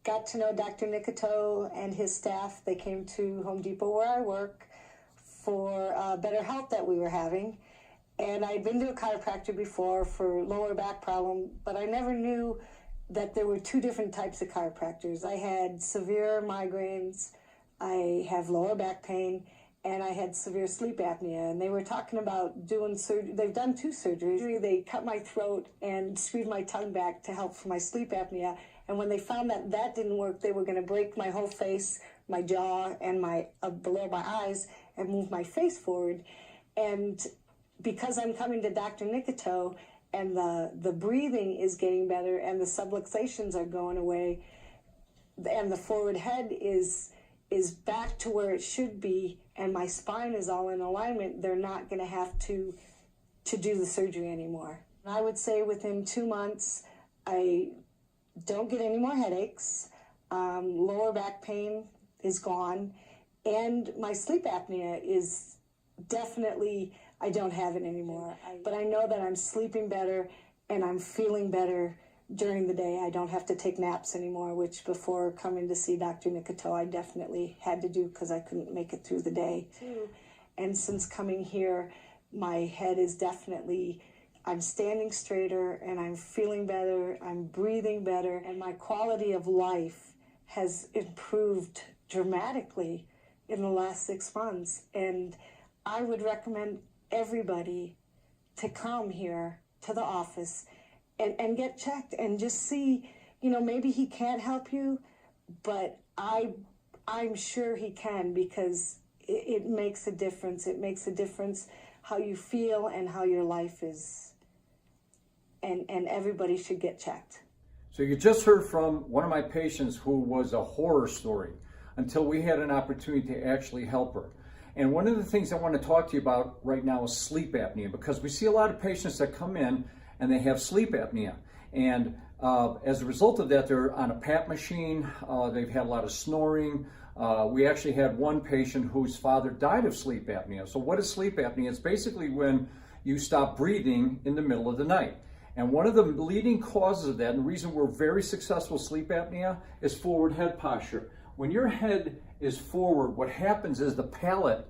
Got to know Dr. Nikitow and his staff. They came to Home Depot where I work for better health that we were having. And I'd been to a chiropractor before for lower back problem, but I never knew that there were two different types of chiropractors. I had severe migraines, I have lower back pain, and I had severe sleep apnea. And they were talking about doing surgery. They've done two surgeries. They cut my throat and screwed my tongue back to help for my sleep apnea. And when they found that that didn't work, they were going to break my whole face, my jaw, and my below my eyes, and move my face forward. And because I'm coming to Dr. Nikitow, and the breathing is getting better, and the subluxations are going away, and the forward head is back to where it should be, and my spine is all in alignment, they're not going to have to do the surgery anymore. I would say within 2 months, I don't get any more headaches, lower back pain is gone, and my sleep apnea is definitely, I don't have it anymore. But I know that I'm sleeping better and I'm feeling better during the day. I don't have to take naps anymore, which before coming to see Dr. Nikitow, I definitely had to do because I couldn't make it through the day. And since coming here, my head is definitely, I'm standing straighter and I'm feeling better, I'm breathing better, and my quality of life has improved dramatically in the last 6 months. And I would recommend everybody to come here to the office and get checked and just see, you know, maybe he can't help you, but I'm sure he can, because it makes a difference. It makes a difference how you feel and how your life is. And everybody should get checked. So you just heard from one of my patients who was a horror story until we had an opportunity to actually help her. And one of the things I want to talk to you about right now is sleep apnea, because we see a lot of patients that come in and they have sleep apnea. And as a result of that, they're on a PAP machine, they've had a lot of snoring. We actually had one patient whose father died of sleep apnea. So what is sleep apnea? It's basically when you stop breathing in the middle of the night. And one of the leading causes of that, and the reason we're very successful with sleep apnea, is forward head posture. When your head is forward, what happens is the palate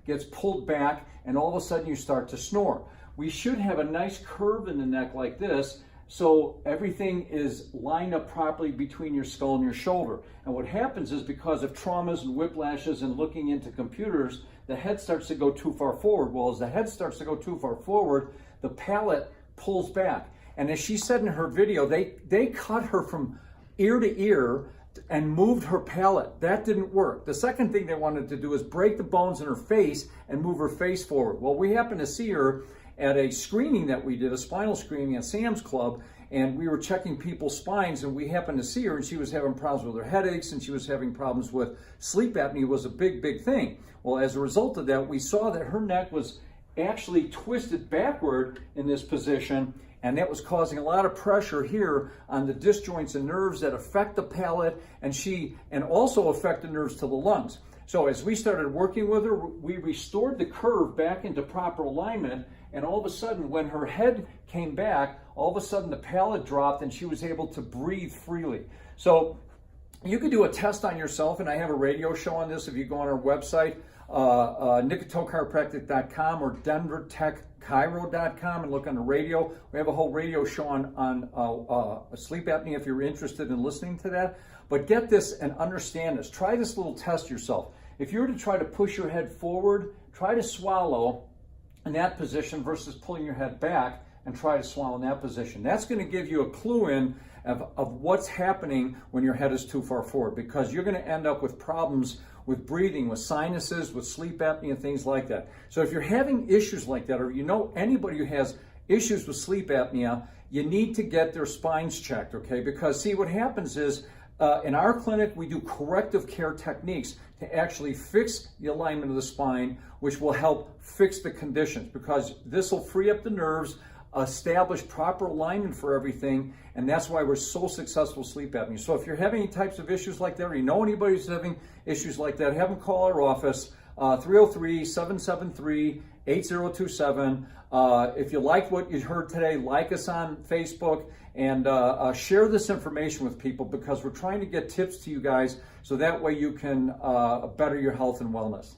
gets pulled back, and all of a sudden you start to snore. We should have a nice curve in the neck like this, so everything is lined up properly between your skull and your shoulder. And what happens is, because of traumas and whiplashes and looking into computers, the head starts to go too far forward. Well, as the head starts to go too far forward, the palate pulls back. And as she said in her video, they cut her from ear to ear and moved her palate. That didn't work. The second thing they wanted to do is break the bones in her face and move her face forward. Well, we happened to see her at a screening that we did, a spinal screening at Sam's Club, and we were checking people's spines, and we happened to see her, and she was having problems with her headaches, and she was having problems with sleep apnea. Was a big thing. Well, as a result of that, we saw that her neck was actually twisted backward in this position, and that was causing a lot of pressure here on the disc joints and nerves that affect the palate, and also affect the nerves to the lungs. So as we started working with her, we restored the curve back into proper alignment, and all of a sudden, when her head came back, all of a sudden the palate dropped and she was able to breathe freely. So you could do a test on yourself, and I have a radio show on this if you go on our website, nikitowchiropractic.com or denvertechchiro.com, and look on the radio. We have a whole radio show on sleep apnea if you're interested in listening to that. But get this and understand this. Try this little test yourself. If you were to try to push your head forward, try to swallow in that position versus pulling your head back and try to swallow in that position. That's going to give you a clue in of what's happening when your head is too far forward, because you're going to end up with problems with breathing, with sinuses, with sleep apnea, things like that. So if you're having issues like that, or you know anybody who has issues with sleep apnea, you need to get their spines checked, okay? Because see, what happens is in our clinic, we do corrective care techniques to actually fix the alignment of the spine, which will help fix the conditions, because this will free up the nerves, establish proper alignment for everything, and that's why we're so successful with sleep apnea. So if you're having any types of issues like that, or you know anybody who's having issues like that, have them call our office, 303-773-8027. If you like what you heard today, like us on Facebook and share this information with people, because we're trying to get tips to you guys so that way you can better your health and wellness.